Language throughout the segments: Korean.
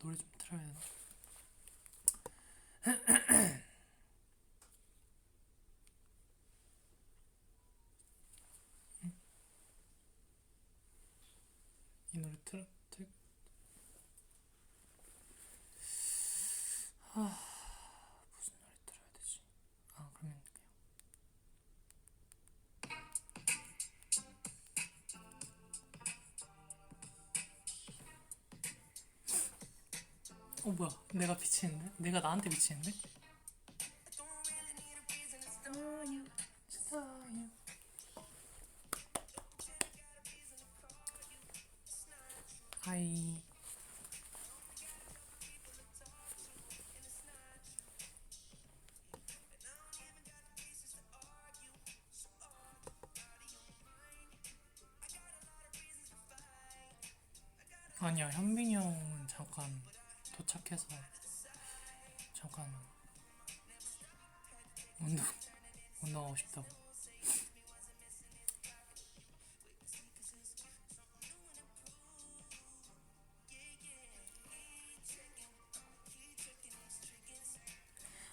노래 좀 틀어야 되나? 이 노래 무슨 노래 틀어야 되지? 그러면 뭐야, 내가 비치는데? 내가 나한테 비치는데? 하이. 아니야, 현빈이 형은 잠깐 도착해서 잠깐 운동하고 싶다고.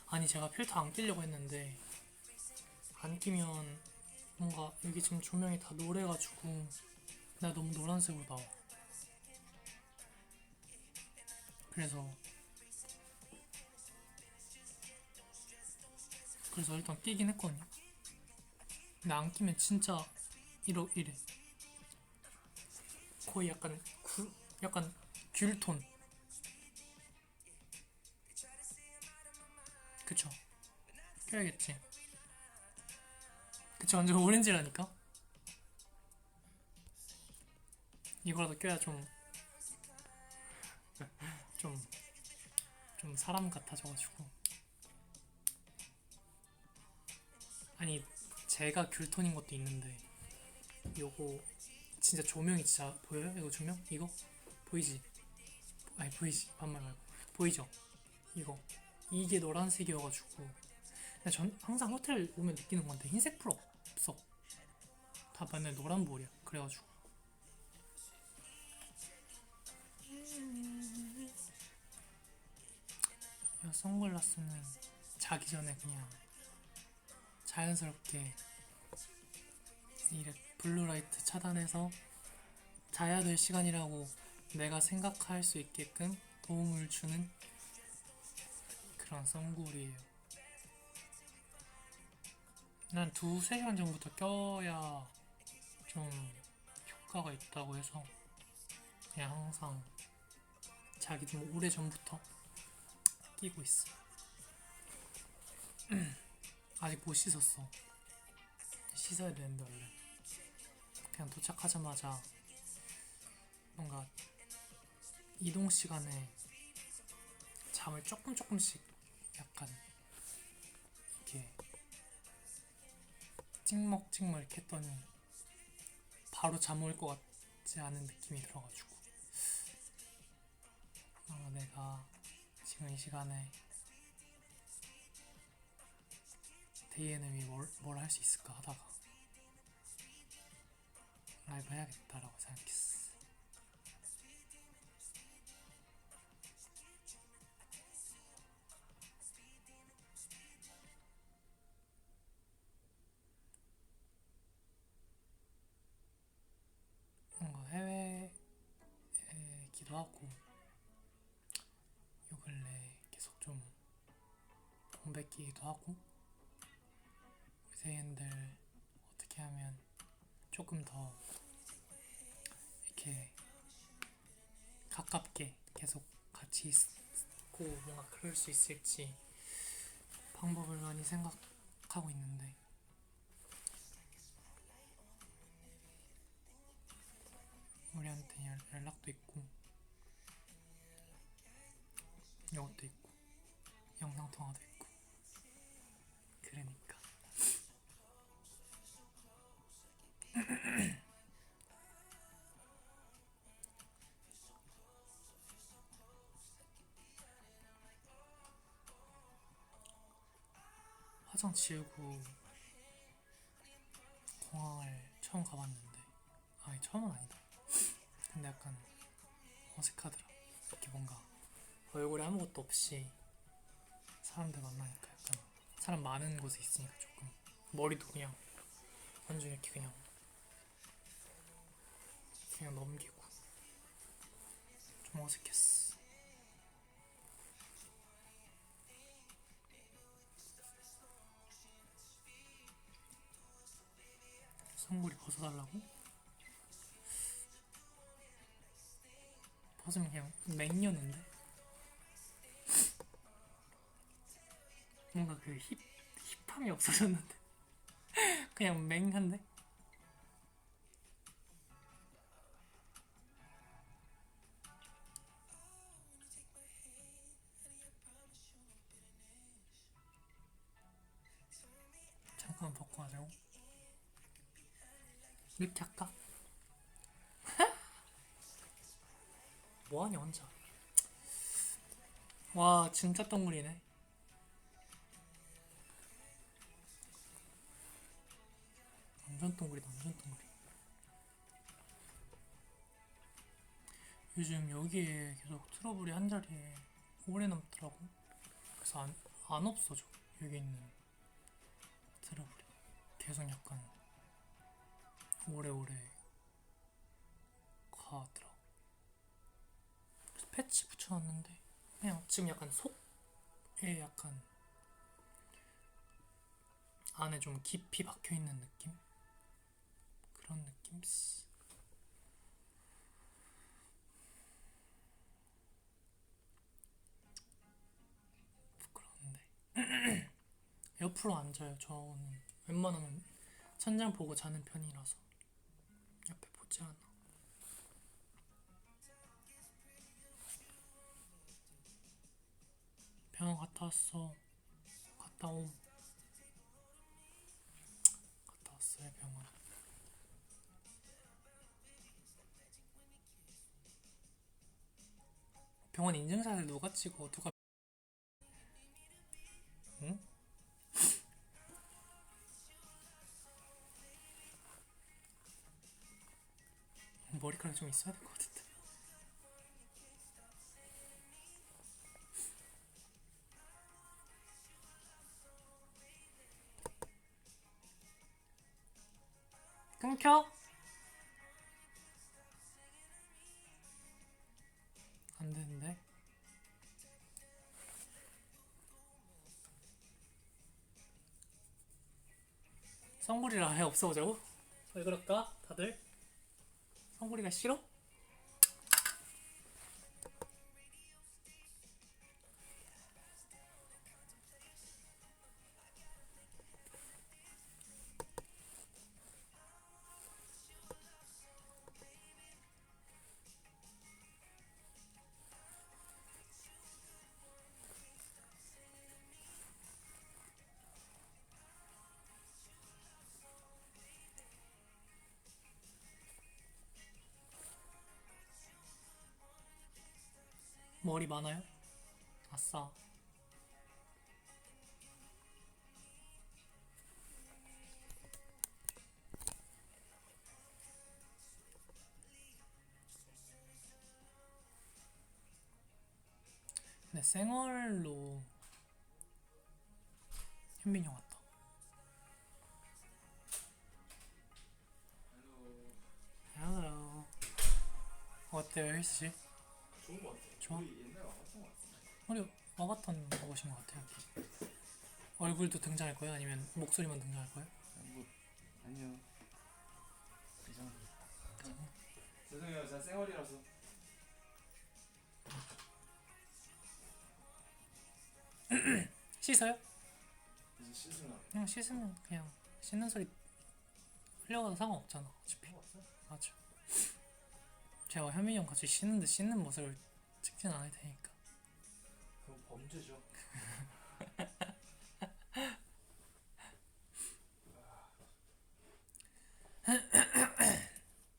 아니, 제가 필터 안 끼려고 했는데 안 끼면 뭔가 여기 지금 조명이 다 노래가지고 내가 너무 노란색으로 나와. 그래서 일단 끼긴 했거든요. 근데 안 끼면 진짜 이래. 거의 약간 귤톤. 그쵸? 껴야겠지. 그쵸, 완전 오렌지라니까. 이거라도 껴야 좀, 좀 사람 같아져가지고. 아니, 제가 귤톤인 것도 있는데 요거 진짜 조명이 진짜 보여요? 이거 조명? 이거? 보이지? 아니, 보이지? 반말 말고 보이죠? 이게 노란색이어가지고. 근데 전 항상 호텔 오면 느끼는 건데 흰색 풀 없어. 다 맨날 노란 볼이야. 그래가지고 이 선글라스는 자기 전에 그냥 자연스럽게 이렇게 블루라이트 차단해서 자야 될 시간이라고 내가 생각할 수 있게끔 도움을 주는 그런 선글이에요. 난 2~3시간 전부터 껴야 좀 효과가 있다고 해서 그냥 항상 자기 좀 오래 전부터 끼고 있어. 아직 못 씻었어. 씻어야 되는데 원래. 그냥 도착하자마자 뭔가 이동 시간에 잠을 조금씩 약간 이렇게 찍먹 이렇게 했더니 바로 잠 올 것 같지 않은 느낌이 들어가지고 내가 지금 이 시간에 데이에너미 뭘 할 수 있을까 하다가 라이브 해야겠다라고 생각했어. 뭔가 해외이기도 하고 요 근래 계속 좀 공백기기도 하고 우리 세인들 어떻게 하면 조금 더 이렇게 가깝게 계속 같이 있고 뭔가 그럴 수 있을지 방법을 많이 생각하고 있는데 우리한테 연락도 있고 이것도 있고 영상통화도 있고 그러니까 화장 지우고 공항을 처음 가봤는데 아니 처음은 아니다. 근데 약간 어색하더라. 이렇게 뭔가 얼굴에 아무것도 없이 사람들 만나니까 약간 사람 많은 곳에 있으니까 조금 머리도 그냥 완전 이렇게 그냥 넘기고 좀 어색했어. 선글이 벗어달라고? 벗으면 그냥 맹년인데? 뭔가 그 힙함이 없어졌는데 그냥 맹한데? 잠깐 벗고 하자고. 이렇게 할까? 뭐하냐 혼자. 와 진짜 동물이네. 완전 동물이다 완전 동물이. 요즘 여기에 계속 트러블이 한 자리에 오래 남더라고. 그래서 안 없어져. 여기 있는 트러블이 계속 약간 오래오래 가더라. 그래서 패치 붙여놨는데 그냥 지금 약간 속에 약간 안에 좀 깊이 박혀있는 느낌? 그런 느낌? 부끄러운데 옆으로 앉아요. 저는 웬만하면 천장 보고 자는 편이라서 옆에 보지 않아. 병원 갔다 왔어. 갔다 왔어요 병원. 병원 인증샷을 누가 찍어? 누가? 응? 머리카락 좀 있어야 될 것 같은데. 끊겨? 안 되는데. 썬구리를 아예 없애보자고? 왜 그럴까? 다들? 썬구리가 싫어? 머리 많아요? 아싸. 근데 생얼로 현민이 형 왔다. Hello. 어때요 헬스지? 좋은 것 같아요. 좋아? 우리 옛날에 와봤던 것 같은데. 우리 와봤던 곳인 것 같아요. 얼굴도 등장할 거예요? 아니면 목소리만 등장할 거예요? 뭐 아니요. 이상. 죄송해요. 제가 쌩얼이라서. 씻어요? 이제 씻으나. 그냥 씻으면 그냥 씻는 소리 흘려가도 상관없잖아. 어차피. 없어요? 맞아. 제가 현민이 형 같이 씻는 모습을 찍진 않을 테니까. 그건 범죄죠.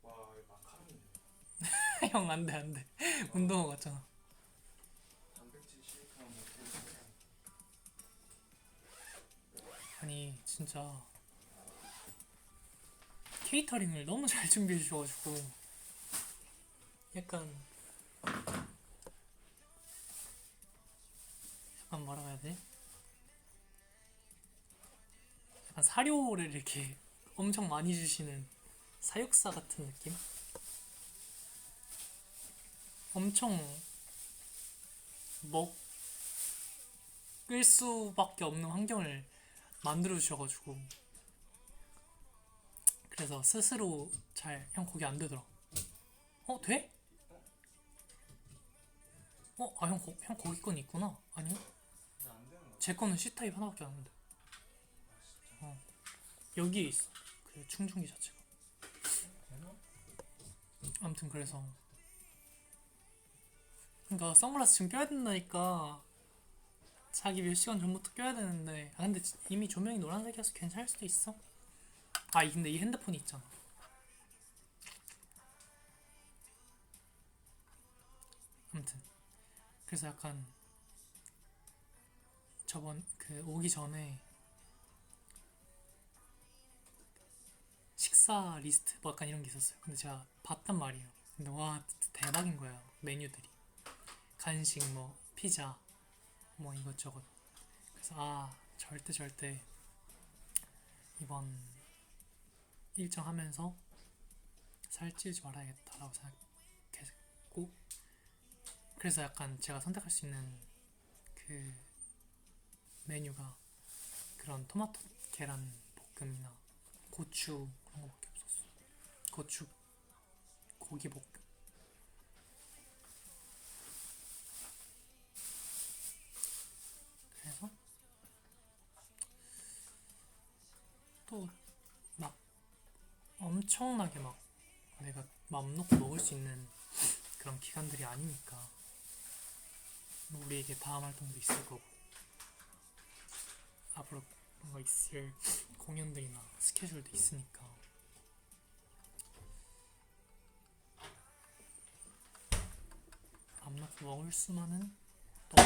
와, 이거 마카롱이네. 형 안돼 운동화 같잖아. 단백질 쉐이크랑 뭐 아니 진짜 케이터링을 너무 잘 준비해 주셔가지고 약간 뭐라고 해야 돼? 약간 사료를 이렇게 엄청 많이 주시는 사육사 같은 느낌? 엄청 먹을 수밖에 없는 환경을 만들어 주셔가지고 그래서 스스로 잘 형 거기 안 되더라. 어 돼? 아 형 거기 건 있구나. 아니요? 근데 안 되는 거 제 거는 C 타입 하나밖에 안 하는데. 어 여기에 있어. 그 충전기 자체가. 되나? 아무튼 그래서 그러니까 선글라스 지금 껴야 된다니까. 자기 몇 시간 전부터 껴야 되는데 근데 이미 조명이 노란색이어서 괜찮을 수도 있어. 근데 이 핸드폰이 있잖아. 아무튼 그래서 약간 저번 그 오기 전에 식사 리스트 뭐 약간 이런 게 있었어요. 근데 제가 봤단 말이에요. 근데 와 진짜 대박인 거예요. 메뉴들이 간식 뭐 피자 뭐 이것저것. 그래서 절대 이번 일정 하면서 살찌우지 말아야겠다라고 생각했고, 그래서 약간 제가 선택할 수 있는 그 메뉴가 그런 토마토 계란 볶음이나 고추 그런 거밖에 없었어. 고추 고기 볶음. 그래서 또 막 엄청나게 막 내가 맘 놓고 먹을 수 있는 그런 기간들이 아니니까 우리에게 다음 활동도 있을 거고 앞으로 뭔가 있을 공연들이나 스케줄도 있으니까 맘 놓고 먹을 수만은 또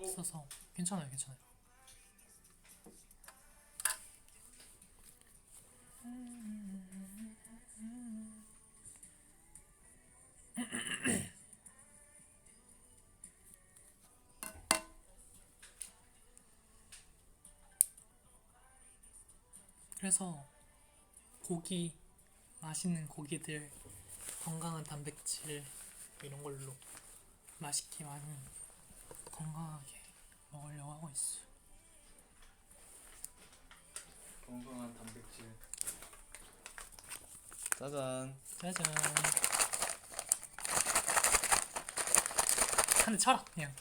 있어서 괜찮아요. 그래서 고기, 맛있는 고기들, 건강한 단백질 이런 걸로 맛있게 많이 건강하게 먹으려고 하고 있어. 건강한 단백질. 짜잔. 짜잔. 한 대 쳐라 그냥.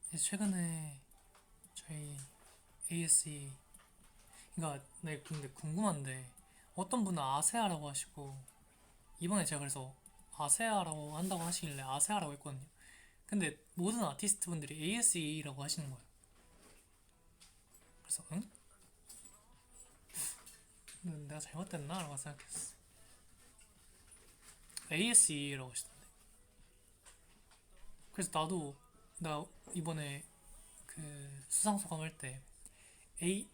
이제 최근에 저희 ASE 그러니까 네 근데 궁금한데 어떤 분은 아세아라고 하시고 이번에 제가 그래서 아세아라고 한다고 하시길래 아세아라고 했거든요. 근데 모든 아티스트 분들이 ASE라고 하시는 거예요. 그래서 응? 내가 잘못됐나? 라고 생각했어. ASE라고 하시던데. 그래서 나도 나 이번에 그 수상소감 할 때 A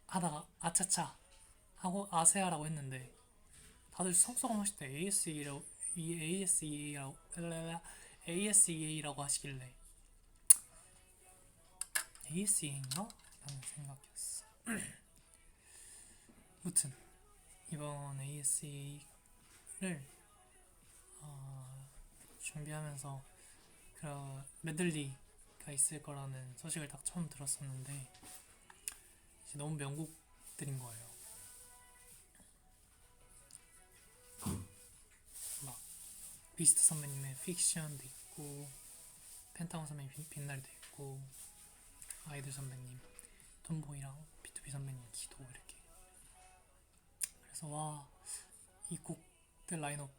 하다가 아차차 하고 아세아라고 했는데 다들 수상소감 하실 때 ASEA라고 하시길래 ASEA인가? 라는 생각이었어. 무튼 이번 ASEA를 준비하면서 그 메들리가 있을 거라는 소식을 딱 처음 들었었는데 이제 너무 명곡들인 거예요. 막 비스트 선배님의 픽션도 있고 펜타곤 선배님 빛날이도 있고 아이들 선배님 톰보이랑 B2B 선배님 기도 이렇게. 그래서 와 이 곡들 라인업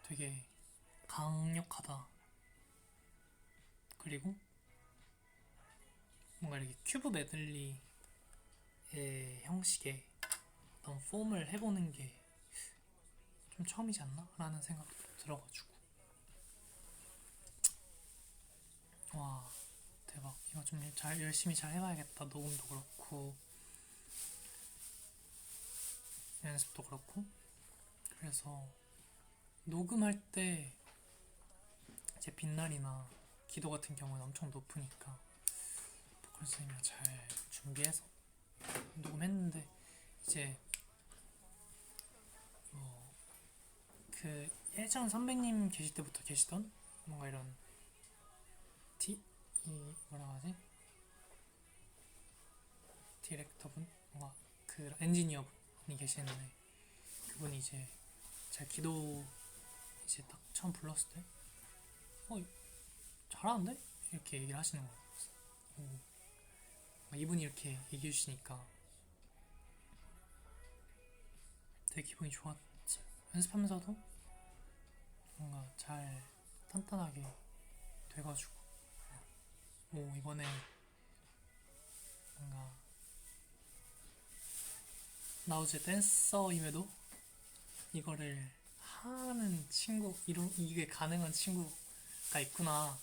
되게 강력하다. 그리고 뭔가 이렇게 큐브 메들리의 형식의 어떤 폼을 해보는 게 좀 처음이지 않나? 라는 생각도 들어가지고 와 대박. 이거 좀 열심히 잘 해봐야겠다. 녹음도 그렇고 연습도 그렇고. 그래서 녹음할 때 이제 빛날이나 기도 같은 경우는 엄청 높으니까 보컬 선생님이랑 잘 준비해서 녹음했는데 이제 그 예전 선배님 계실 때부터 계시던 뭔가 이런 이 뭐라 하지? 디렉터분? 뭔가 그 엔지니어분이 계시는데 그분이 이제 제가 기도 이제 딱 처음 불렀을 때 잘하는데? 이렇게 얘기를 하시는 거예요. 이분이 이렇게 얘기해 주시니까 되게 기분이 좋았어요. 연습하면서도 뭔가 잘 탄탄하게 돼가지고 이번에 뭔가 나 어제 댄서임에도 이거를 하는 친구 이게 가능한 친구가 있구나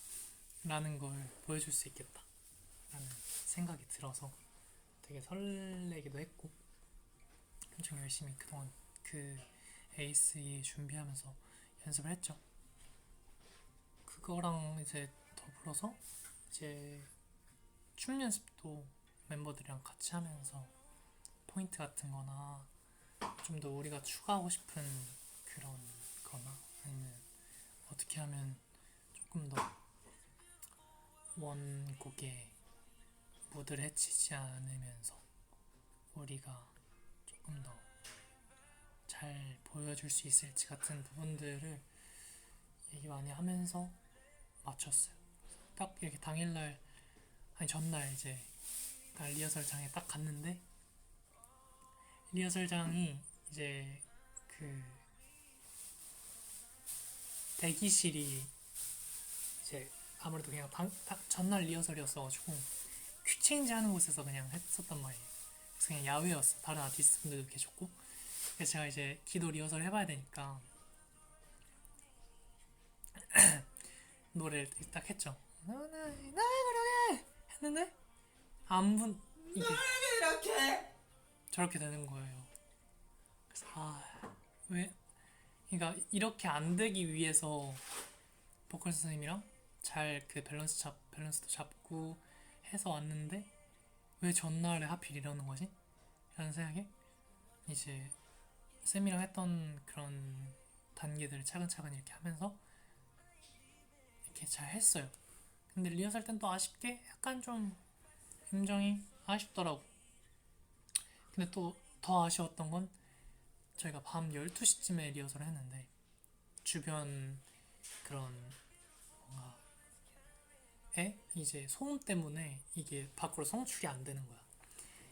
라는 걸 보여줄 수 있겠다 라는 생각이 들어서 되게 설레기도 했고 엄청 열심히 그동안 그 에이스에 준비하면서 연습을 했죠. 그거랑 이제 더불어서 이제 춤 연습도 멤버들이랑 같이 하면서 포인트 같은 거나 좀 더 우리가 추가하고 싶은 그런 거나 아니면 어떻게 하면 조금 더 원곡의 무드를 해치지 않으면서 우리가 조금 더 잘 보여줄 수 있을지 같은 부분들을 얘기 많이 하면서 맞췄어요. 딱 이렇게 당일날 아니 전날 이제 딱 리허설장에 딱 갔는데 리허설장이 이제 그 대기실이 이제 아무래도 그냥 전날 리허설이었어가지고 퀵체인지 하는 곳에서 그냥 했었단 말이에요. 그래서 그냥 야외였어. 다른 아티스트 분들도 계셨고. 그래서 제가 이제 기도 리허설 해봐야 되니까 노래를 딱 했죠. 나 그러게 했는데 안분 이게 이렇게 저렇게 되는 거예요. 그래서 왜? 그러니까 이렇게 안 되기 위해서 보컬 선생님이랑 잘 그 밸런스도 잡고 해서 왔는데 왜 전날에 하필 이러는 거지? 라는 생각에 이제 쌤이랑 했던 그런 단계들을 차근차근 이렇게 하면서 이렇게 잘 했어요. 근데 리허설 땐 또 아쉽게 약간 좀 굉장히 아쉽더라고. 근데 또 더 아쉬웠던 건 저희가 밤 12시쯤에 리허설을 했는데 주변 그런 뭔가 이제 소음 때문에 이게 밖으로 성출이 안 되는 거야.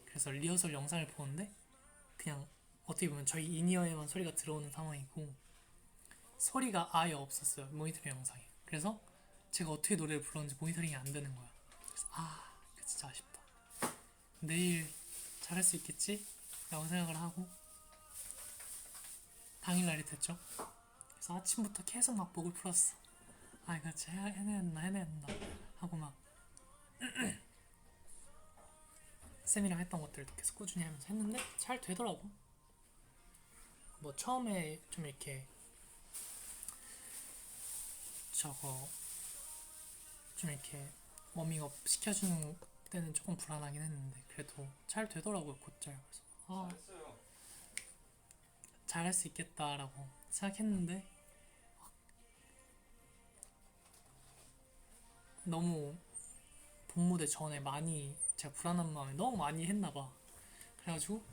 그래서 리허설 영상을 보는데 그냥 어떻게 보면 저희 인이어에만 소리가 들어오는 상황이고 소리가 아예 없었어요. 모니터링 영상에. 그래서 제가 어떻게 노래를 불렀는지 모니터링이 안 되는 거야. 그래서 이거 진짜 아쉽다. 내일 잘할 수 있겠지? 라고 생각을 하고 당일날이 됐죠. 그래서 아침부터 계속 막 목을 풀었어. 이거 진짜 해내야 된다 하고 막 쌤이랑 했던 것들도 계속 꾸준히 하면서 했는데 잘 되더라고. 뭐 처음에 좀 이렇게 저거 좀 이렇게 워밍업 시켜주는 때는 조금 불안하긴 했는데 그래도 잘 되더라고요. 곧잘. 그래서 잘했어요. 잘할 수 있겠다라고 생각했는데 너무 본무대 전에 많이 제가 불안한 마음에 너무 많이 했나봐. 그래가지고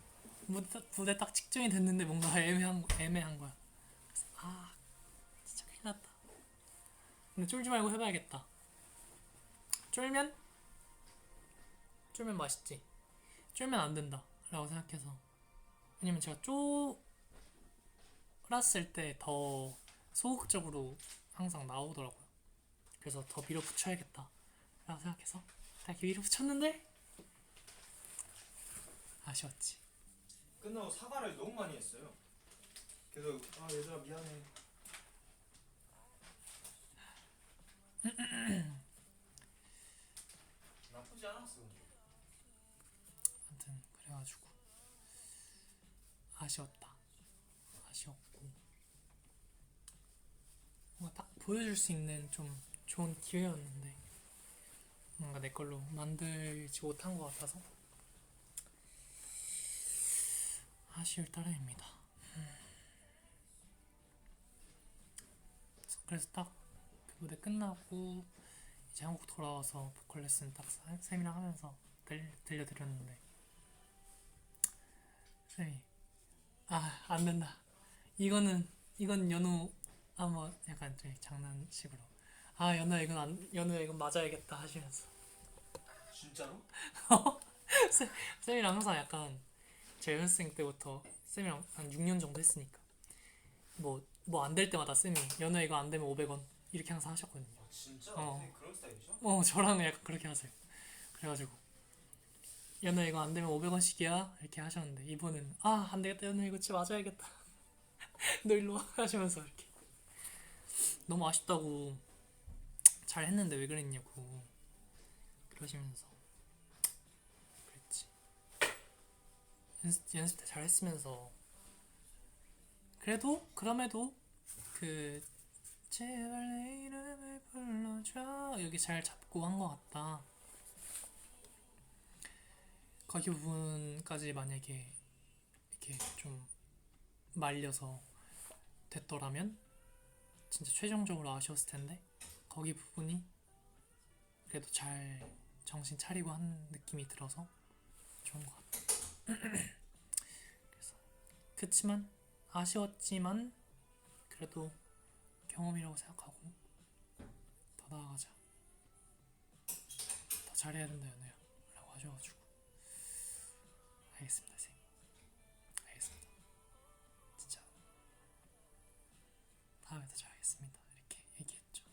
무대 딱 직전이 됐는데 뭔가 애매한 거야. 그래서 진짜 큰일 났다. 근데 쫄지 말고 해봐야겠다. 쫄면 맛있지. 쫄면 안 된다 라고 생각해서. 왜냐면 제가 쫄았을 때 더 소극적으로 항상 나오더라고요. 그래서 더 밀어붙여야겠다 라고 생각해서 딱 이렇게 밀어붙였는데 아쉬웠지. 끝나고 사과를 너무 많이 했어요. 그래서 얘들아 미안해. 나쁘지 않았어. 아무튼 그래가지고 아쉬웠고 뭔가 딱 보여줄 수 있는 좀 좋은 기회였는데 뭔가 내 걸로 만들지 못한 것 같아서 아쉬울 따름입니다. 그래서 딱 그 무대 끝나고 이제 한국 돌아와서 보컬 레슨 딱 쌤이랑 하면서 들려드렸는데 쌤이 안 된다. 이건 연우 뭐 약간 좀 장난식으로 연우야 이건 맞아야겠다 하시면서 진짜로? 쌤이랑 항상 약간 제 연습생 때부터 쌤이랑 한 6년 정도 했으니까 뭐 안 될 때마다 쌤이 연우야 이거 안 되면 500원 이렇게 항상 하셨거든요. 진짜? 어. 선생님 그런 스타일이죠? 저랑 약간 그렇게 하세요. 그래가지고 연우야 이거 안 되면 500원씩이야 이렇게 하셨는데 이번은 안 되겠다 연우야 이거 진짜 맞아야겠다 너 일로 와 하시면서 이렇게 너무 아쉽다고 잘 했는데 왜 그랬냐고 그러시면서 그랬지. 연습 때 잘 했으면서 그럼에도 그 제발 내 이름을 불러줘 여기 잘 잡고 한 것 같다. 거기 부분까지 만약에 이렇게 좀 말려서 됐더라면 진짜 최종적으로 아쉬웠을 텐데 거기 부분이 그래도 잘 정신 차리고 한 느낌이 들어서 좋은 것 같아. 그래서 그치만 아쉬웠지만 그래도 경험이라고 생각하고 더 나아가자. 더 잘해야 된다 연우야 라고 하셔가지고 알겠습니다 선생님. 알겠습니다. 진짜 다음에 더 잘하겠습니다 이렇게 얘기했죠.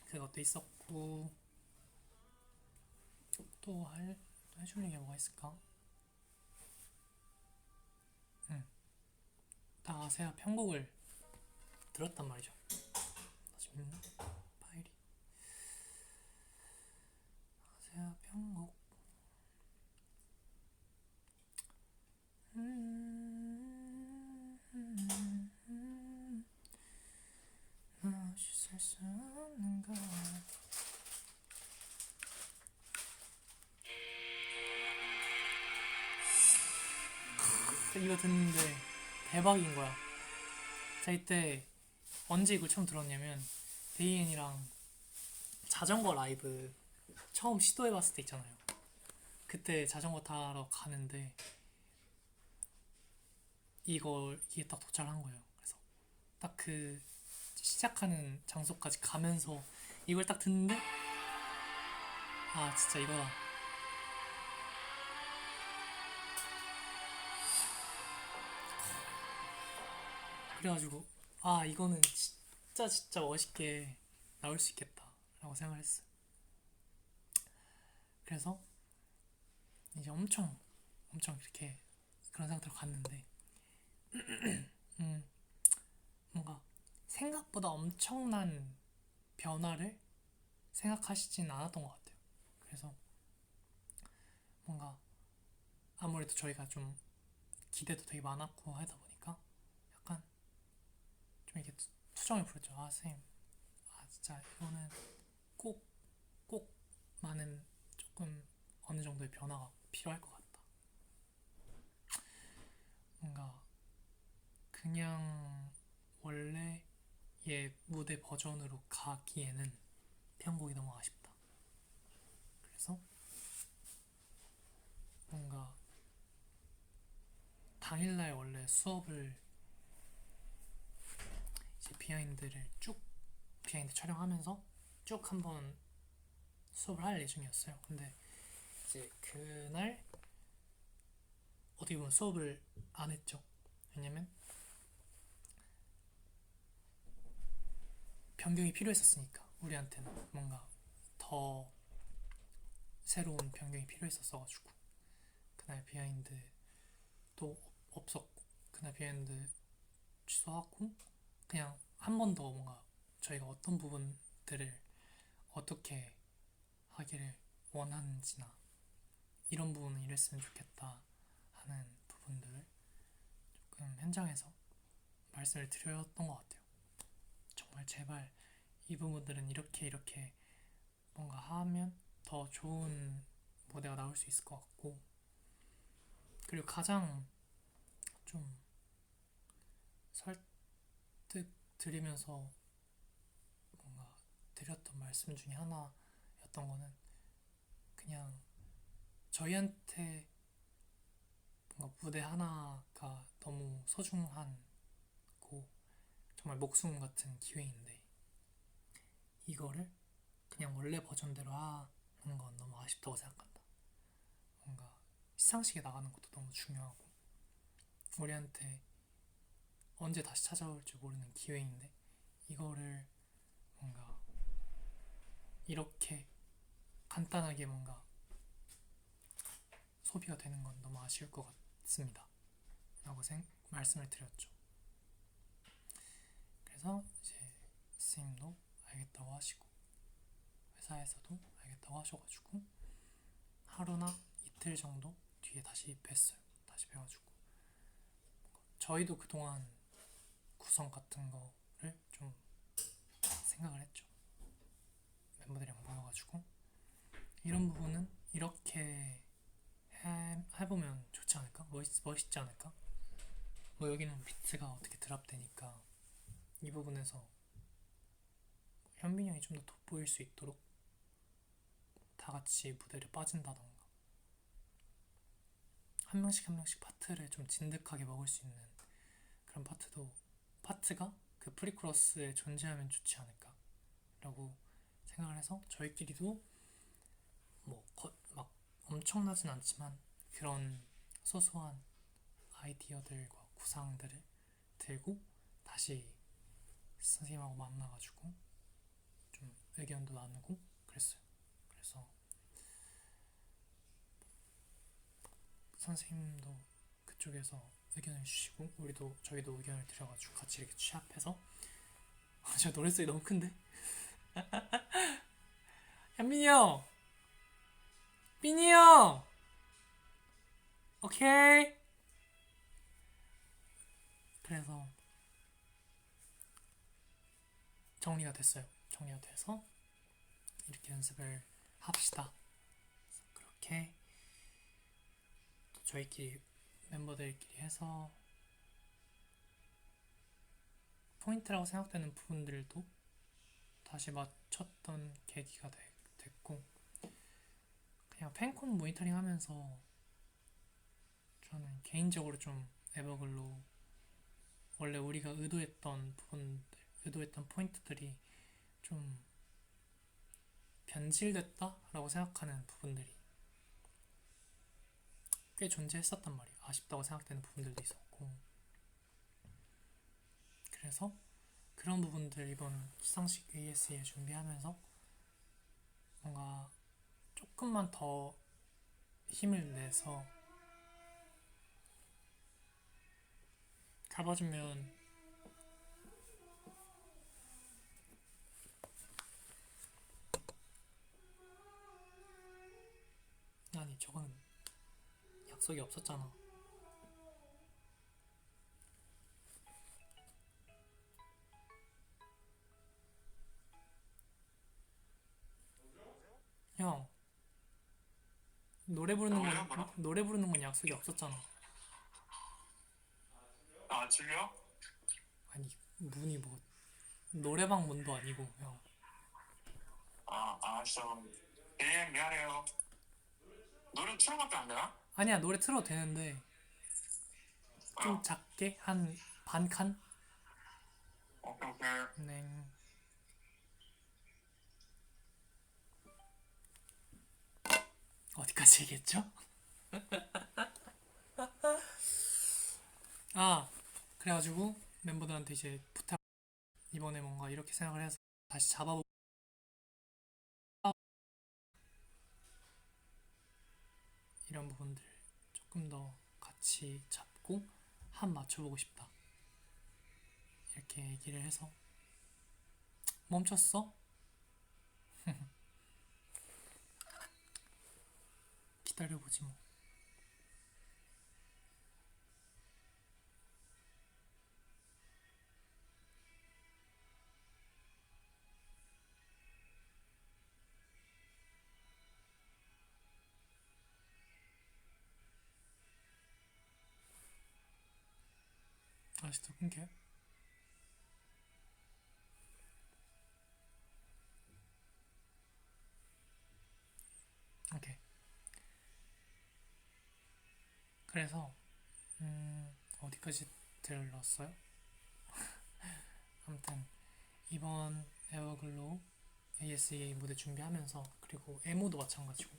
그것도 있었고 또 해줄 얘기가 뭐가 있을까? 다 아세아 편곡을 들었단 말이죠. 지금 있나? 파일이 아세아 편곡 없이 살 수 없는가 이거 듣는데 대박인 거야. 자 이때 언제 이걸 처음 들었냐면 데이엔이랑 자전거 라이브 처음 시도해봤을 때 있잖아요. 그때 자전거 타러 가는데 이게 딱 도착을 한 거예요. 그래서 딱 그 시작하는 장소까지 가면서 이걸 딱 듣는데 진짜 이거다. 그래가지고 이거는 진짜 멋있게 나올 수 있겠다 라고 생각을 했어요. 그래서 이제 엄청 이렇게 그런 상태로 갔는데 뭔가 생각보다 엄청난 변화를 생각하시진 않았던 것 같아요. 그래서 뭔가 아무래도 저희가 좀 기대도 되게 많았고 하다 보니까 약간 좀 이렇게 투정을 부렸죠. 선생님 진짜 이거는 꼭 많은 조금 어느 정도의 변화가 필요할 것 같다. 뭔가 그냥 원래의 무대 버전으로 가기에는 편곡이 너무 아쉽다. 그래서 뭔가 당일날 원래 수업을 이제 비하인드 촬영하면서 쭉 한번 수업을 할 예정이었어요. 근데 이제 그날 어떻게 보면 수업을 안 했죠. 왜냐면 변경이 필요했었으니까 우리한테는 뭔가 더 새로운 변경이 필요했었어가지고 그날 비하인드도 없었고 그날 비하인드 취소하고 그냥 한 번 더 뭔가 저희가 어떤 부분들을 어떻게 하기를 원하는지나 이런 부분은 이랬으면 좋겠다 하는 부분들을 현장에서 말씀을 드렸던 것 같아요. 정말 제발 이 부분들은 이렇게 뭔가 하면 더 좋은 무대가 나올 수 있을 것 같고, 그리고 가장 좀 설득 드리면서 뭔가 드렸던 말씀 중에 하나였던 거는, 그냥 저희한테 뭔가 무대 하나가 너무 소중한 고 정말 목숨 같은 기회인데, 이거를 그냥 원래 버전대로 하는 건 너무 아쉽다고 생각한다. 뭔가 시상식에 나가는 것도 너무 중요하고, 우리한테 언제 다시 찾아올지 모르는 기회인데, 이거를 뭔가 이렇게 간단하게 뭔가 소비가 되는 건 너무 아쉬울 것 같습니다 라고 말씀을 드렸죠. 그래서 이제 스님도 알겠다고 하시고, 회사에서도 알겠다고 하셔가지고 하루나 이틀 정도 뒤에 다시 뵀어요. 다시 뵈가지고 저희도 그동안 구성 같은 거를 좀 생각을 했죠. 멤버들이랑 모여가지고 이런 부분은 이렇게 해보면 좋지 않을까? 멋있지 않을까? 뭐 여기는 비트가 어떻게 드랍되니까 이 부분에서 현빈이 형이 좀 더 돋보일 수 있도록 다 같이 무대를 빠진다던가, 한 명씩 한 명씩 파트를 좀 진득하게 먹을 수 있는 그런 파트가 그 프리코러스에 존재하면 좋지 않을까 라고 생각을 해서, 저희끼리도 막 엄청나진 않지만 그런 소소한 아이디어들과 구상들을 들고 다시 선생님하고 만나가지고 좀 의견도 나누고 그랬어요. 그래서 선생님도 그쪽에서 의견을 주시고 저희도 의견을 드려가지고 같이 이렇게 취합해서 저 노랫소리 너무 큰데? 현민이 형! 빈이 형! 오케이? 그래서 정리가 됐어요. 정리가 돼서 이렇게 연습을 합시다. 그렇게 또 저희끼리 멤버들끼리 해서 포인트라고 생각되는 부분들도 다시 맞췄던 계기가 됐고, 그냥 팬콘 모니터링 하면서 저는 개인적으로 좀 에버글로 원래 우리가 의도했던 포인트들이 좀 변질됐다라고 생각하는 부분들이 꽤 존재했었단 말이에요. 아쉽다고 생각되는 부분들도 있었고, 그래서 그런 부분들 이번 시상식 AS에 준비하면서 뭔가 조금만 더 힘을 내서 가봐주면, 아니 저건 약속이 없었잖아. 형, 노래 부르는 건 약속이 없었잖아. 아, 진짜? 아니 문이 뭐 노래방 문도 아니고 형. 알았어. 예, 미안해요. 노래 틀어밖에 안 되나? 아니야, 노래 틀어도 되는데 좀 어, 작게 한 반 칸? 오케이, 오케이. 네. 어디까지 얘기했죠? 아, 그래가지고 멤버들한테 이제 부탁, 이번에 뭔가 이렇게 생각을 해서 다시 잡아보고 이런 부분들 조금 더 같이 잡고 한 맞춰보고 싶다 이렇게 얘기를 해서 멈췄어? 기다려보지 뭐. 다시 또 끊겨요? 오케이. 그래서 어디까지 들렀어요? 아무튼 이번 에어글로우 ASEA 무대 준비하면서, 그리고 에모도 마찬가지고.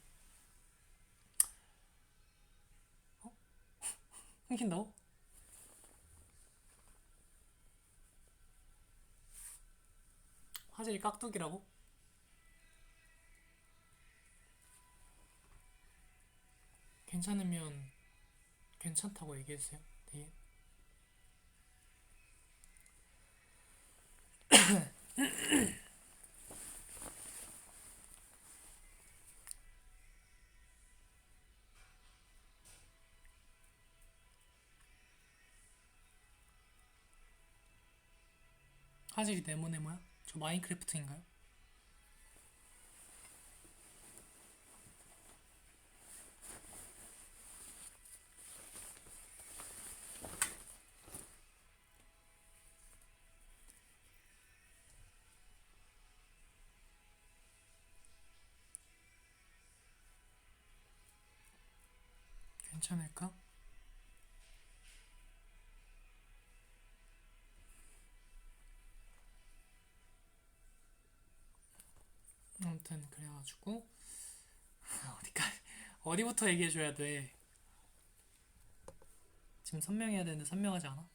끊긴다고? 화질이 깍두기라고? 괜찮으면 괜찮다고 얘기해주세요. 네. 화질이 네모네모야? 저 마인크래프트인가요? 괜찮을까? 아무튼 그래가지고 어디까지, 어디부터 얘기해줘야 돼? 지금 선명해야 되는데 선명하지 않아?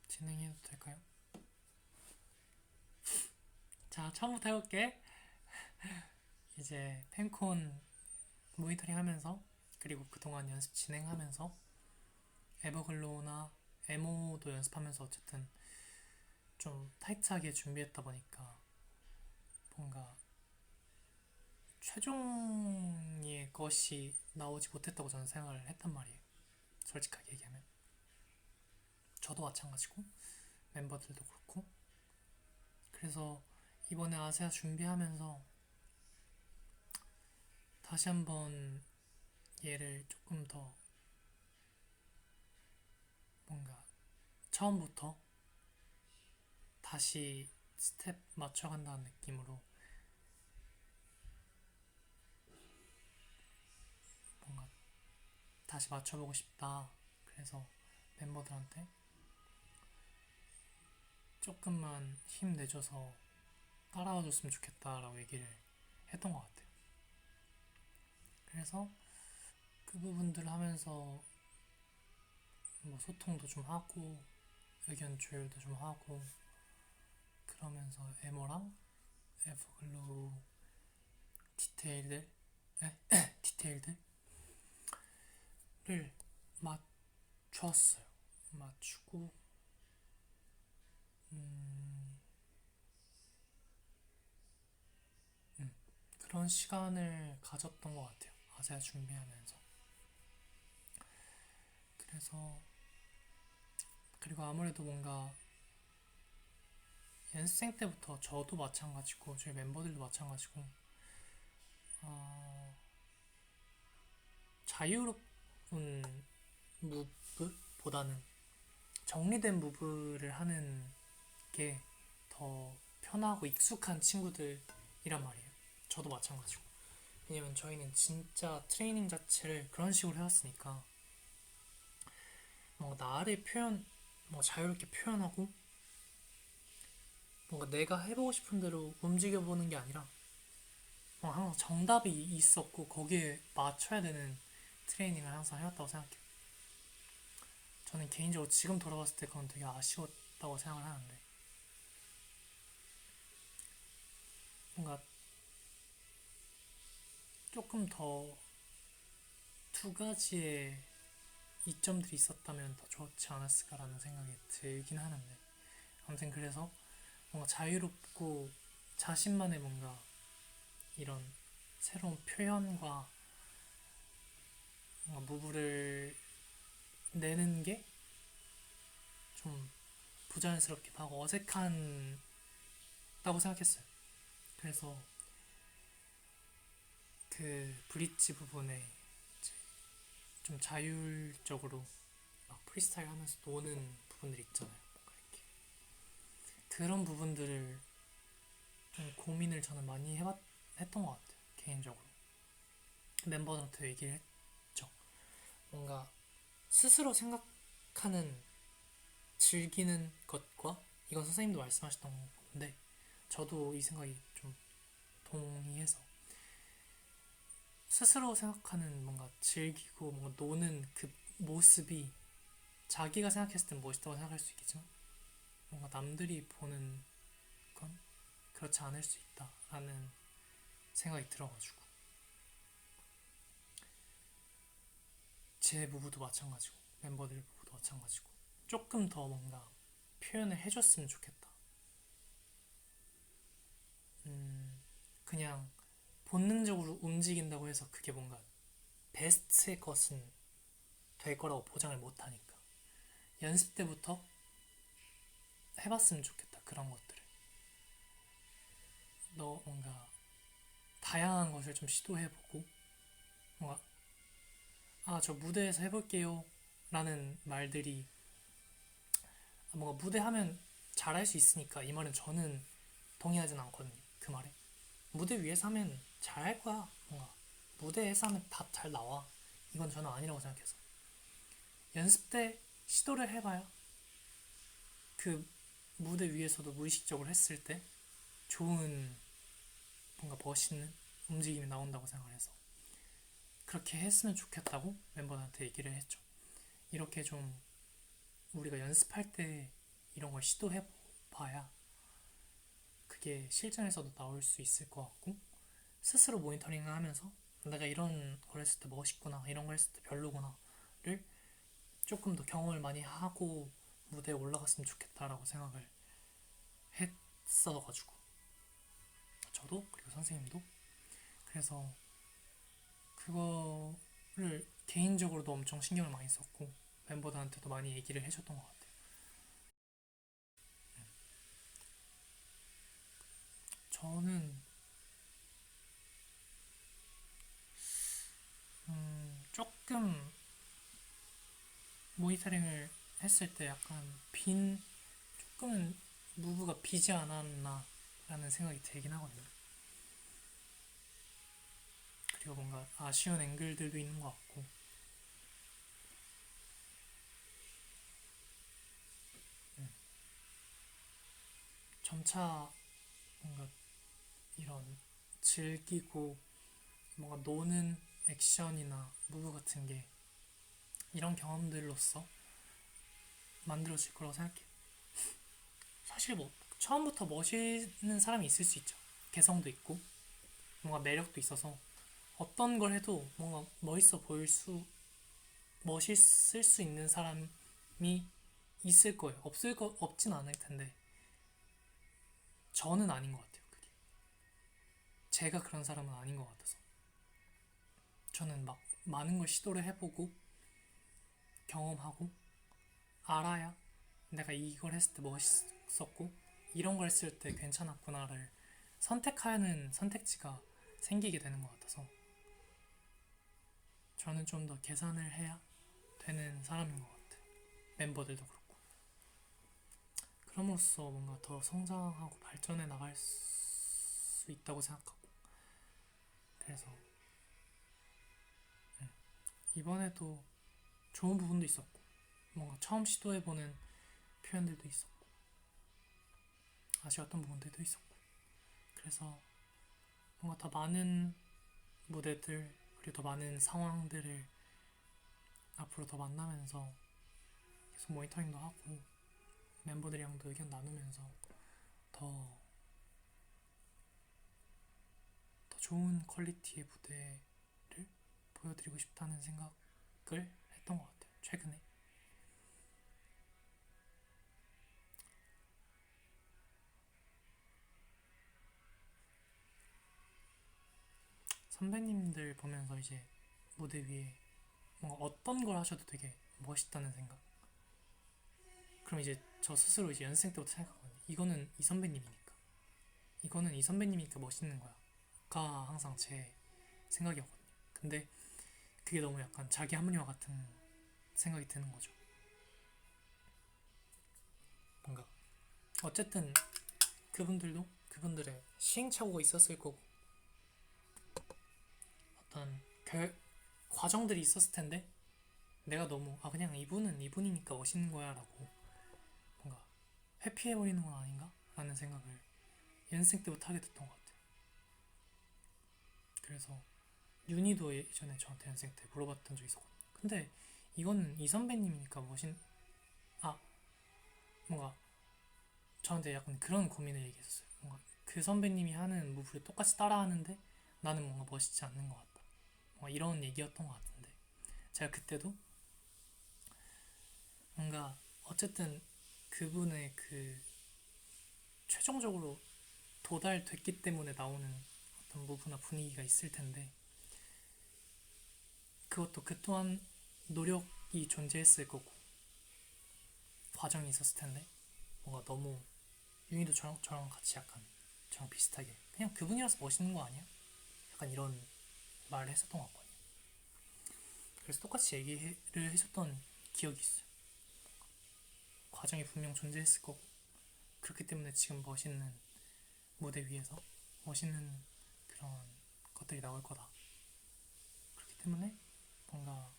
진행해도 될까요? 자, 처음부터 해볼게. 이제 팬콘 모니터링 하면서, 그리고 그동안 연습 진행하면서, 에버글로우나 에모도 연습하면서 어쨌든 좀 타이트하게 준비했다 보니까 뭔가 최종의 것이 나오지 못했다고 저는 생각을 했단 말이에요. 솔직하게 얘기하면. 저도 마찬가지고 멤버들도 그렇고. 그래서 이번에 아세아 준비하면서 다시 한번 얘를 조금 더 뭔가 처음부터 다시 스텝 맞춰간다는 느낌으로 뭔가 다시 맞춰보고 싶다. 그래서 멤버들한테 조금만 힘내줘서 따라와 줬으면 좋겠다라고 얘기를 했던 것 같아요. 그래서 그 부분들을 하면서 뭐 소통도 좀 하고 의견 조율도 좀 하고, 그러면서 에머랑 에버글로우 디테일들 디테일들을 맞췄어요. 맞추고 그런 시간을 가졌던 것 같아요. 아세아 준비하면서. 그래서 그리고 아무래도 뭔가 연습생 때부터 저도 마찬가지고 저희 멤버들도 마찬가지고 자유로운 무브보다는 정리된 무브를 하는 게 더 편하고 익숙한 친구들이란 말이에요. 저도 마찬가지고. 왜냐면 저희는 진짜 트레이닝 자체를 그런 식으로 해왔으니까 뭔가 나를 자유롭게 표현하고 뭔가 내가 해보고 싶은 대로 움직여보는 게 아니라 항상 정답이 있었고 거기에 맞춰야 되는 트레이닝을 항상 해왔다고 생각해요. 저는 개인적으로 지금 돌아봤을 때 그건 되게 아쉬웠다고 생각을 하는데, 뭔가 조금 더 두 가지의 이점들이 있었다면 더 좋지 않았을까라는 생각이 들긴 하는데, 아무튼 그래서 뭔가 자유롭고 자신만의 뭔가 이런 새로운 표현과 뭔가 무브를 내는 게 좀 부자연스럽기도 하고 어색하다고 생각했어요. 그래서 그 브릿지 부분에 이제 좀 자율적으로 막 프리스타일 하면서 노는 부분들이 있잖아요. 뭔가 이렇게 그런 부분들을 좀 고민을 저는 많이 했던 것 같아요. 개인적으로 멤버들한테 얘기를 했죠. 뭔가 스스로 생각하는 즐기는 것과 이건 선생님도 말씀하셨던 건데 저도 이 생각이 좀 동의해서 스스로 생각하는 뭔가 즐기고 뭔가 노는 그 모습이 자기가 생각했을 땐 멋있다고 생각할 수 있겠지만 뭔가 남들이 보는 건 그렇지 않을 수 있다라는 생각이 들어가지고 제 부부도 마찬가지고 멤버들 부부도 마찬가지고 조금 더 뭔가 표현을 해줬으면 좋겠다. 그냥 본능적으로 움직인다고 해서 그게 뭔가 베스트의 것은 될 거라고 보장을 못하니까 연습 때부터 해봤으면 좋겠다. 그런 것들을 너 뭔가 다양한 것을 좀 시도해보고 뭔가 저 무대에서 해볼게요 라는 말들이 뭔가 무대 하면 잘할 수 있으니까 이 말은 저는 동의하진 않거든요. 그 말에 무대 위에서 하면 잘할 거야. 뭔가 무대에서 하면 다 잘 나와. 이건 저는 아니라고 생각해서 연습 때 시도를 해봐야 그 무대 위에서도 무의식적으로 했을 때 좋은 뭔가 멋있는 움직임이 나온다고 생각을 해서 그렇게 했으면 좋겠다고 멤버들한테 얘기를 했죠. 이렇게 좀 우리가 연습할 때 이런 걸 시도해봐야 그게 실전에서도 나올 수 있을 것 같고 스스로 모니터링을 하면서 내가 이런 걸 했을 때 멋있구나 이런 걸 했을 때 별로구나를 조금 더 경험을 많이 하고 무대에 올라갔으면 좋겠다라고 생각을 했어가지고 저도 그리고 선생님도 그래서 그거를 개인적으로도 엄청 신경을 많이 썼고 멤버들한테도 많이 얘기를 해줬던 것 같아요. 저는 조금 모니터링을 했을 때 약간 조금은 무브가 비지 않았나 라는 생각이 들긴 하거든요. 그리고 뭔가 아쉬운 앵글들도 있는 것 같고 점차 뭔가 이런 즐기고 뭔가 노는 액션이나 무브 같은 게 이런 경험들로서 만들어질 거라고 생각해요. 사실 뭐 처음부터 멋있는 사람이 있을 수 있죠. 개성도 있고 뭔가 매력도 있어서 어떤 걸 해도 뭔가 멋있을 수 있는 사람이 있을 거예요. 없진 않을 텐데 저는 아닌 것 같아요. 그게 제가 그런 사람은 아닌 것 같아서 저는 막 많은 걸 시도를 해보고 경험하고 알아야 내가 이걸 했을 때 멋있었고 이런 걸 했을 때 괜찮았구나를 선택하는 선택지가 생기게 되는 것 같아서 저는 좀 더 계산을 해야 되는 사람인 것 같아요. 멤버들도 그렇고 그럼으로써 뭔가 더 성장하고 발전해 나갈 수 있다고 생각하고 그래서 이번에도 좋은 부분도 있었고 뭔가 처음 시도해보는 표현들도 있었고 아쉬웠던 부분들도 있었고 그래서 뭔가 더 많은 무대들 그리고 더 많은 상황들을 앞으로 더 만나면서 계속 모니터링도 하고 멤버들이랑도 의견 나누면서 더, 더 좋은 퀄리티의 무대를 보여드리고 싶다는 생각을 했던 것 같아요. 최근에 선배님들 보면서 이제 무대 위에 뭔가 어떤 걸 하셔도 되게 멋있다는 생각 그럼 이제 저 스스로 이제 연습생 때부터 생각하거든요. 이거는 이 선배님이니까. 이거는 이 선배님이니까 멋있는 거야. 가 항상 제 생각이었거든요. 근데 그게 너무 약간 자기 합리화 같은 생각이 드는 거죠. 뭔가 어쨌든 그분들도 그분들의 시행착오가 있었을 거고 어떤 과정들이 있었을 텐데 내가 너무 그냥 이분은 이분이니까 멋있는 거야 라고 뭔가 회피해버리는 건 아닌가? 라는 생각을 연습생 때부터 하게 됐던 것 같아요. 그래서 윤희도 예전에 저한테 연습생 때 물어봤던 적이 있었거든요. 근데 이거는 이 선배님이니까 뭔가 저한테 약간 그런 고민을 얘기했었어요. 뭔가 그 선배님이 하는 무브를 똑같이 따라하는데 나는 뭔가 멋있지 않는 것 같다. 뭔가 이런 얘기였던 것 같은데 제가 그때도 뭔가 어쨌든 그분의 그 최종적으로 도달됐기 때문에 나오는 어떤 무브나 분위기가 있을 텐데 그것도 그 또한 노력이 존재했을 거고 과정이 있었을 텐데 뭔가 너무 윤희도 저랑 같이 약간 저랑 비슷하게 그냥 그분이라서 멋있는 거 아니야? 약간 이런 말을 했었던 것 같거든요. 그래서 똑같이 얘기를 해줬던 기억이 있어요. 과정이 분명 존재했을 거고 그렇기 때문에 지금 멋있는 무대 위에서 멋있는 그런 것들이 나올 거다. 그렇기 때문에 뭔가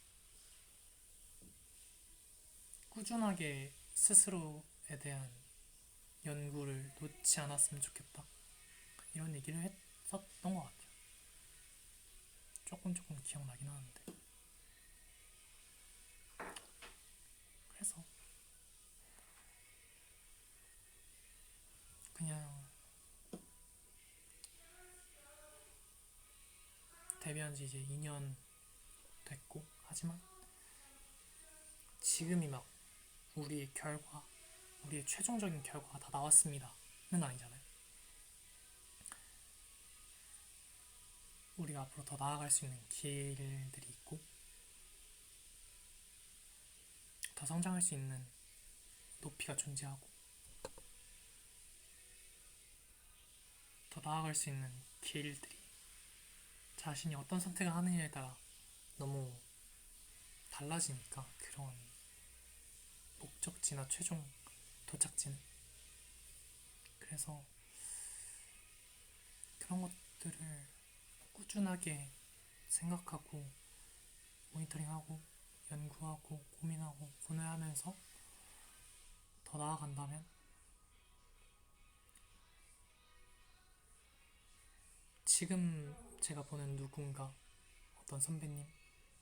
꾸준하게 스스로에 대한 연구를 놓지 않았으면 좋겠다. 이런 얘기를 했었던 것 같아요. 조금 기억나긴 하는데. 그래서 그냥 데뷔한 지 이제 2년 됐고 하지만 지금이 막 우리의 최종적인 결과가 다 나왔습니다는 아니잖아요. 우리가 앞으로 더 나아갈 수 있는 길들이 있고 더 성장할 수 있는 높이가 존재하고 더 나아갈 수 있는 길들이 자신이 어떤 선택을 하느냐에 따라 너무 달라지니까 그런 목적지나 최종 도착지는 그래서 그런 것들을 꾸준하게 생각하고 모니터링하고 연구하고 고민하고 고뇌하면서 더 나아간다면 지금 제가 보는 누군가 어떤 선배님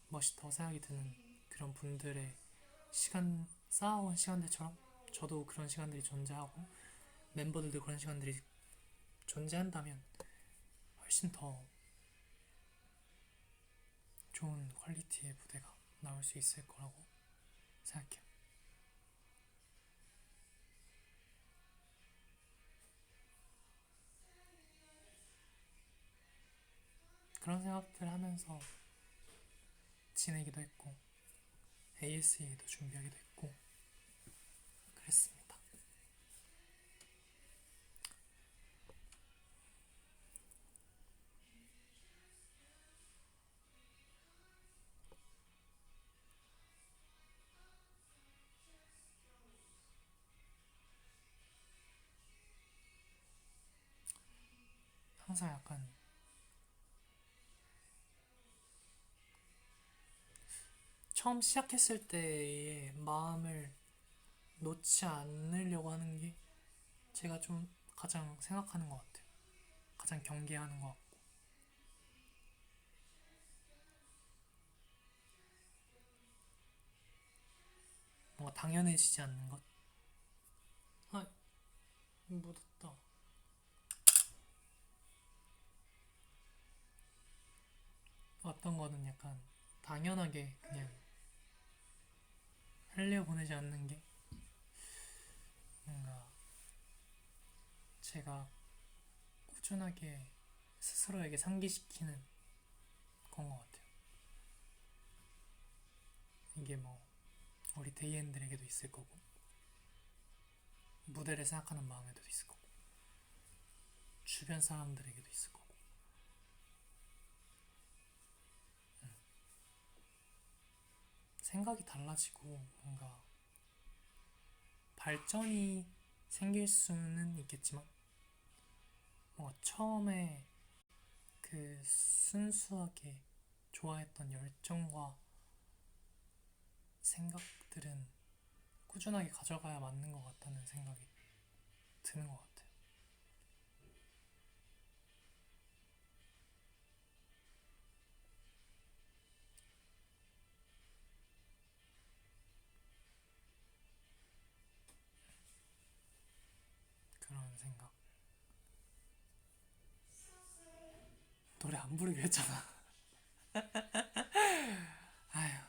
멋있다고 생각이 드는 그런 분들의 쌓아온 시간들처럼 저도 그런 시간들이 존재하고 멤버들도 그런 시간들이 존재한다면 훨씬 더 좋은 퀄리티의 무대가 나올 수 있을 거라고 생각해요. 그런 생각들 하면서 지내기도 했고 ASE도 준비하기도 했고 그랬습니다. 항상 약간 처음 시작했을 때의 마음을 놓지 않으려고 하는 게 제가 좀 가장 생각하는 것 같아요. 가장 경계하는 것 같고 뭔가 당연해지지 않는 것. 묻었다. 어떤 거는 약간 당연하게 그냥 흘려보내지 않는 게 뭔가 제가 꾸준하게 스스로에게 상기시키는 건 것 같아요. 이게 뭐 우리 데이엔들에게도 있을 거고 무대를 생각하는 마음에도 있을 거고 주변 사람들에게도 있을 거고 생각이 달라지고 뭔가 발전이 생길 수는 있겠지만 뭔가 처음에 그 순수하게 좋아했던 열정과 생각들은 꾸준하게 가져가야 맞는 것 같다는 생각이 드는 것 같아요. 그런 생각. 노래 안 부르기로 했잖아. 아휴.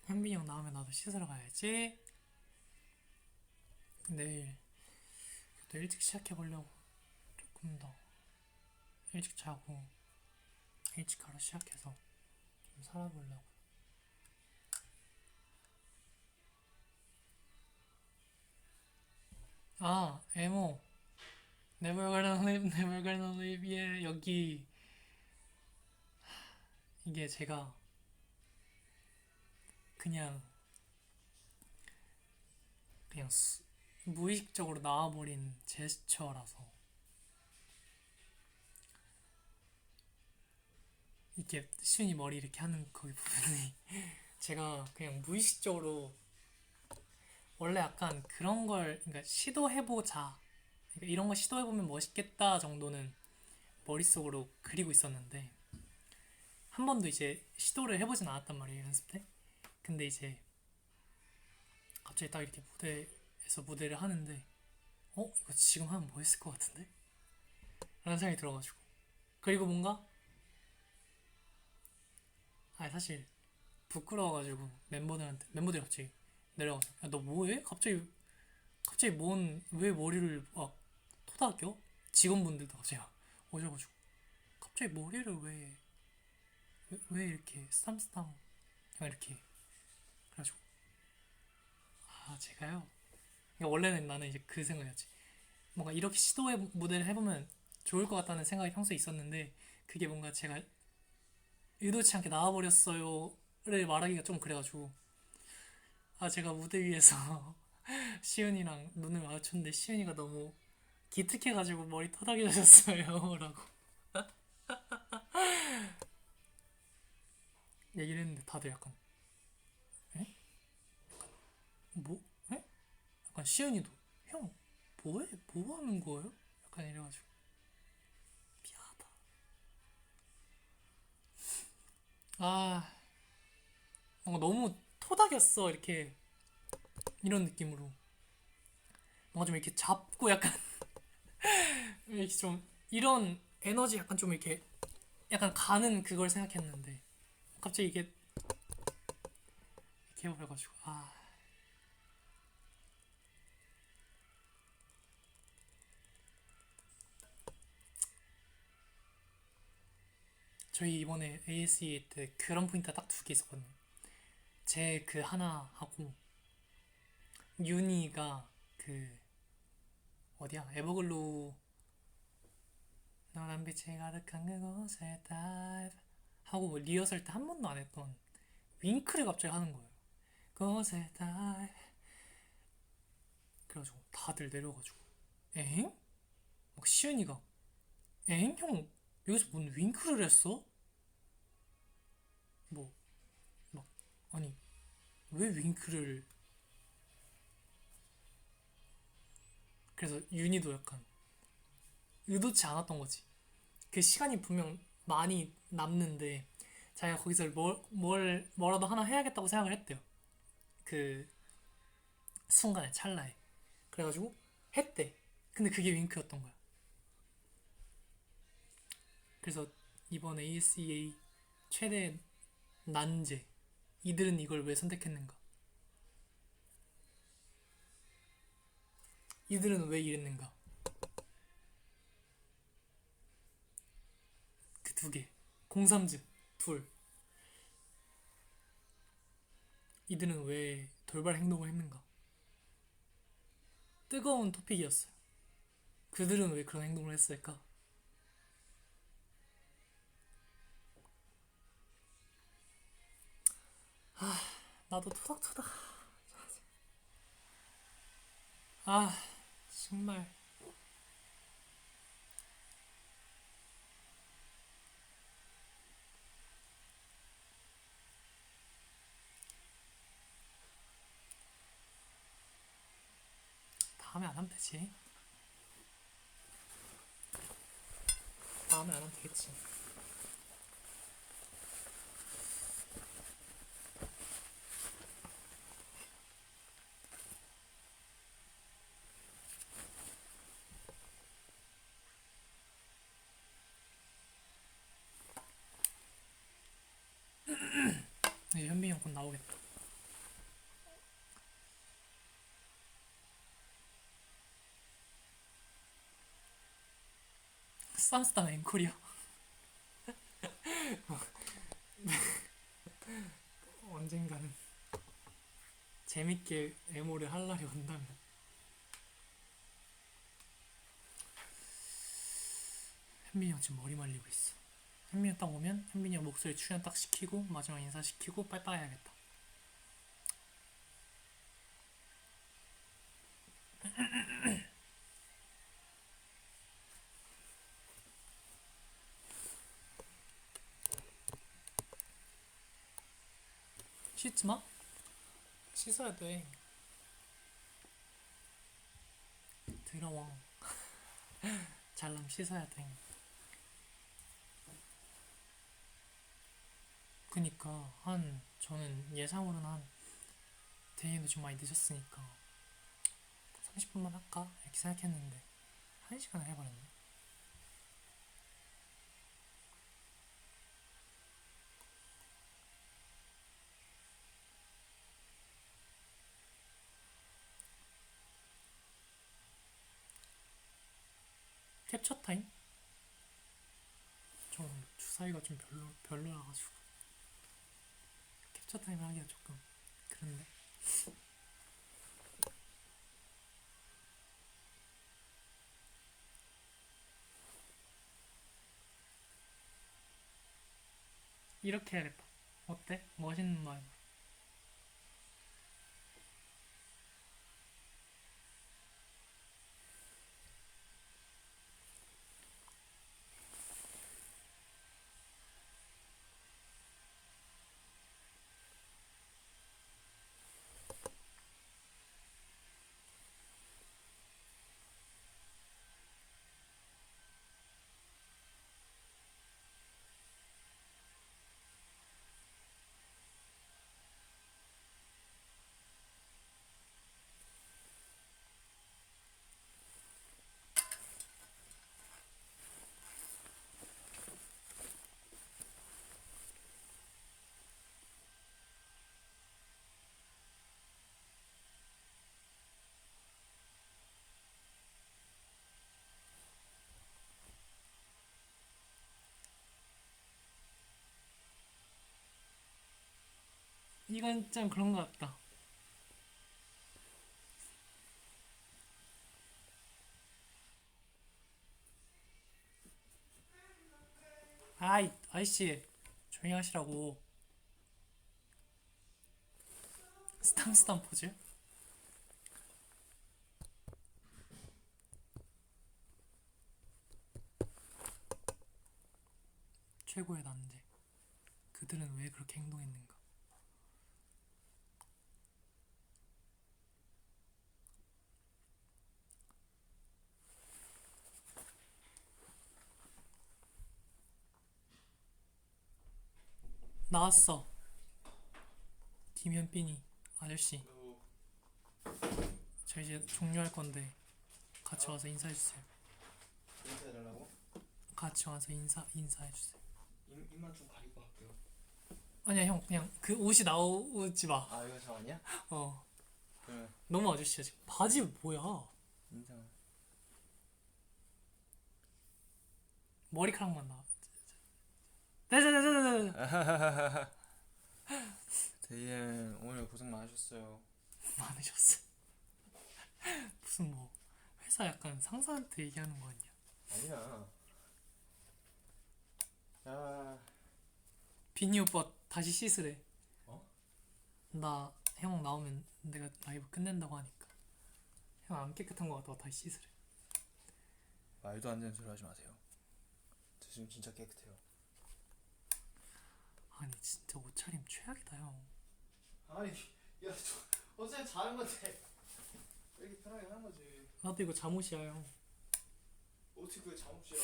현빈이 형 나오면 나도 씻으러 가야지. 내일 또 일찍 시작해보려고. 조금 더 일찍 자고 일찍 하루 시작해서 좀 살아보려고. 아, 에모. Never gonna leave, never gonna leave. 예, 여기 이게 제가 그냥 그냥 무의식적으로 나와버린 제스처라서 이렇게 시윤이 머리 이렇게 하는 거기 부분이 제가 그냥 무의식적으로 원래 약간 그런 걸 그러니까 시도해보자 그러니까 이런 거 시도해보면 멋있겠다 정도는 머릿속으로 그리고 있었는데 한 번도 이제 시도를 해보진 않았단 말이에요 연습 때. 근데 이제 갑자기 딱 이렇게 무대에서 무대를 하는데 이거 지금 하면 멋있을 것 같은데? 라는 생각이 들어가지고 그리고 뭔가 사실 부끄러워가지고 멤버들이 갑자기 내려가서 야 너 뭐해? 갑자기 왜 머리를 막 토닥여? 직원분들도 갑자기 오셔가지고 갑자기 머리를 왜 이렇게 쓰담쓰담 약간 이렇게 그래가지고 제가요 그러니까 원래는 나는 이제 그 생각이었지 뭔가 이렇게 시도해 무대를 해보면 좋을 것 같다는 생각이 평소에 있었는데 그게 뭔가 제가 의도치 않게 나와버렸어요를 말하기가 좀 그래가지고 제가 무대 위에서 시은이랑 눈을 마주쳤는데 시은이가 너무 기특해가지고 머리 토닥여졌어요 라고 얘기를 했는데 다들 약간 에? 뭐? 에? 약간 시은이도 형 뭐해? 뭐 하는 거예요? 약간 이래가지고 미안하다. 뭔가 너무 토닥였어 이렇게 이런 느낌으로 뭔가 좀 이렇게 잡고 약간 이렇게 좀 이런 에너지 약간 좀 이렇게 약간 가는 그걸 생각했는데 갑자기 이게 이렇게 해버려가지고 저희 이번에 ASE 때 그런 포인트가 딱 두 개 있었거든요. 제 그 하나 하고 윤희가 그 어디야 에버글로우 너란 빛이 가득한 그곳에 dive 하고 뭐 리허설 때 한 번도 안 했던 윙크를 갑자기 하는 거예요. 그곳에 dive 그래가지고 다들 내려가지고 엥? 막 시은이가 엥? 형 여기서 뭔 윙크를 했어? 뭐 막 아니 왜 윙크를 그래서 윤희도 약간 의도치 않았던 거지. 그 시간이 분명 많이 남는데 자기가 거기서 뭐라도 하나 해야겠다고 생각을 했대요. 그 순간에 찰나에. 그래가지고 했대. 근데 그게 윙크였던 거야. 그래서 이번 ASEA 최대 난제. 이들은 이걸 왜 선택했는가? 이들은 왜 이랬는가? 그 두 개. 공삼즉 둘. 이들은 왜 돌발 행동을 했는가? 뜨거운 토픽이었어요. 그들은 왜 그런 행동을 했을까? 나도 토닥토닥. 아, 정말. 다음에 안 하면 되지. 다음에 안 하면 되겠지. 이제 현빈이 형 곧 나오겠다. 쌈스담 앵콜이요. 언젠가는 재밌게 에모를 할 날이 온다면. 현빈이 형 지금 머리 말리고 있어. 현빈이 형 딱 오면 현빈이 형 목소리 출연 딱 시키고 마지막 인사 시키고 빠이빠이 해야겠다. 씻지 마? 씻어야 돼. 더러워. 잘남 씻어야 돼. 그니까 저는 예상으로는 대인도 좀 많이 늦었으니까 30분만 할까? 이렇게 생각했는데 1시간을 해버렸네. 캡처 타임? 좀 주사위가 좀 별로라가지고 캡처 타임 하기가 조금 그런데. 이렇게 해야겠다. 어때? 멋있는 말. 이건 좀 그런 것 같다. 아이씨 조용히 하시라고. 스탐 포즈? 최고의 남자. 그들은 왜 그렇게 행동했는가? 나왔어. 김현빈이 아저씨. 저 이제 종료할 건데 같이 와서 인사해주세요. 인사해달라고? 같이 와서 인사해주세요. 입만 좀 가리고 할게요. 아니야 형 그냥 그 옷이 나오지 마. 아 이거 저 아니야? 어 그러면 너무 아저씨야 지금. 바지 뭐야? 인상. 머리카락만 나와. 네네네네네. 대인 오늘 고생 많으셨어요. 많으셨어. 무슨 뭐 회사 약간 상사한테 얘기하는 거 아니야? 아니야. 야. 비니 오빠 다시 씻으래. 어? 나 형 나오면 내가 라이브 끝낸다고 하니까 형 안 깨끗한 거 같다고 다시 씻으래. 말도 안 되는 소리 하지 마세요. 저 지금 진짜 깨끗해요. 아니 진짜 옷차림 최악이다 형. 아니 야저 어제 자는 건데 왜 이렇게 편하게 하는 거지. 나도 이거 잠옷이야 형. 어떻게 그게 잠옷이야.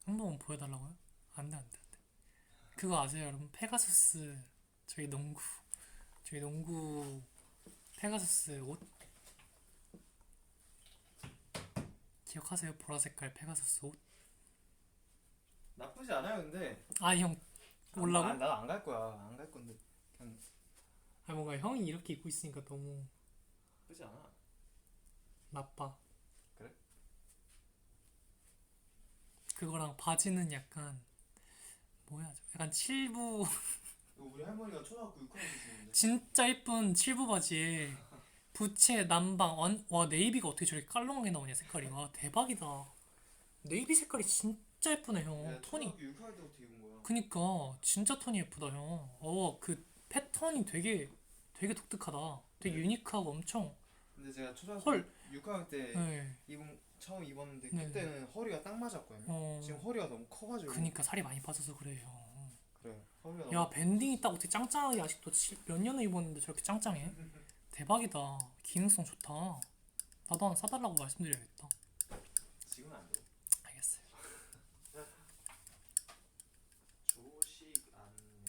한 번만 보여달라고요? 안돼 안돼 안돼. 그거 아세요 여러분? 페가수스 저희 농구 페가수스 옷 기억하세요? 보라색깔 페가수스 옷? 나쁘지 않아요 근데. 아 형 올라고? 나도 안 갈 거야. 안 갈 건데 그냥 아 뭔가 형이 이렇게 입고 있으니까 너무 나쁘지 않아. 나빠. 그래? 그거랑 바지는 약간 뭐야 약간 칠부 이거 우리 할머니가 초등학교 6학년 때 주는데. 진짜 예쁜 칠부 바지에 부채 남방 와 네이비가 어떻게 저렇게 깔롱하게 나오냐 색깔이. 와 대박이다. 네이비 색깔이 진짜 예쁘네 형. 야, 톤이 초등학교 6학년 때부터 입은 거야. 그니까 진짜 톤이 예쁘다 형. 그 패턴이 되게 독특하다. 되게 네. 유니크하고 엄청. 근데 제가 초등학교 헐. 6학년 때 네. 처음 입었는데 네. 그때는 허리가 딱 맞았거든요. 지금 허리가 너무 커가지고. 그니까 살이 많이 빠져서 그래 형. 그래. 허리가 야 너무. 밴딩이 딱 어떻게 짱짱하게 아직도 몇 년을 입었는데 저렇게 짱짱해? 대박이다. 기능성 좋다. 나도 하나 사달라고 말씀드려야겠다. 지금은 안 돼. 알겠어요. 조식 안내.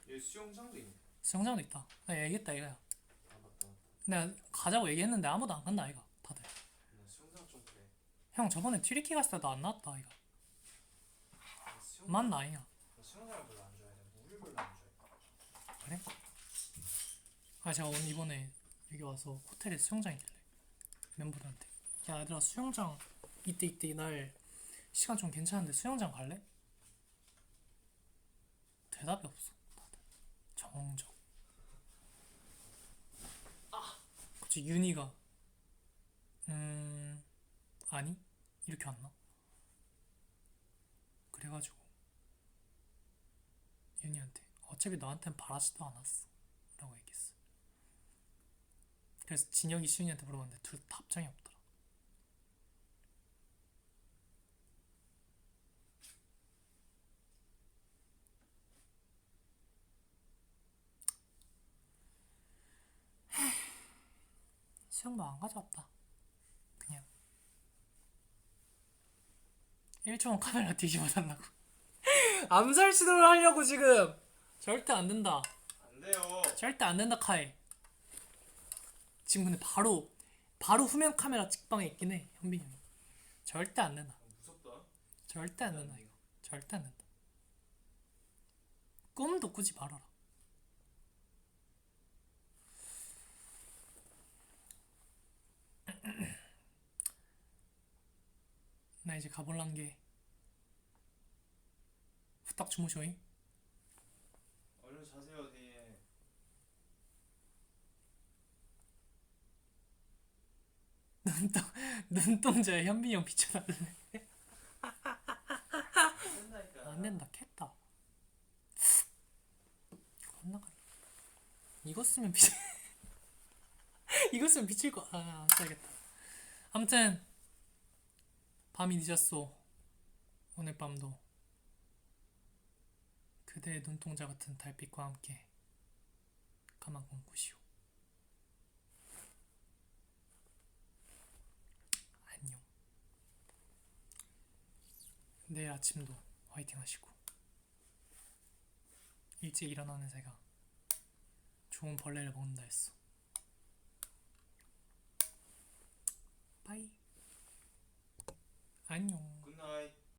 여기 수영장도 있네. 수영장도 있다. 나 얘기했다 이거야. 아 맞다. 내가 가자고 얘기했는데 아무도 안 간다 이가 다들. 나 수영장 좀 그래. 형 저번에 튀르키 갔을 때도 안 나왔다 이가. 나 수영. 맞나 아니야? 나 수영장을 별로 안 좋아해. 물을 별로 안 좋아해. 그래? 아 제가 오늘 이번에 여기 와서 호텔에 수영장 있길래 멤버들한테 야 얘들아 수영장 이때 날 시간 좀 괜찮은데 수영장 갈래? 대답이 없어 다들. 정적. 그치 윤희가 아니 이렇게 왔나? 그래가지고 윤희한테 어차피 너한텐 바라지도 않았어 라고 얘기했어. 그래서 진혁이 시윤이한테 물어봤는데 둘 다 답장이 없더라. 수영복 안 가져왔다. 그냥 1초만 카메라 뒤집어 달라고. 암살 시도를 하려고 지금. 절대 안 된다. 안 돼요. 절대 안 된다 카이. 지금 근데 바로 후면 카메라 직방에 있긴 해 현빈이 형이. 절대 안 된다. 무섭다. 절대 안 된다 이거. 절대 안 된다. 꿈도 꾸지 말아라. 나 이제 가볼란 게 후딱 주무쇼잉. 얼른 자세요, 대인. 눈동자에 현빈이 형 비춰달래. 된다니까. 안 된다 캤다. 겁나 가리. 이거 쓰면 비치. 이거 쓰면 비칠 거. 안 써야겠다. 아무튼 밤이 늦었소. 오늘 밤도 그대의 눈동자 같은 달빛과 함께 가만 꿈꾸시오. 안녕. 내일 아침도 화이팅 하시고 일찍 일어나는 새가 좋은 벌레를 먹는다 했어. 안녕.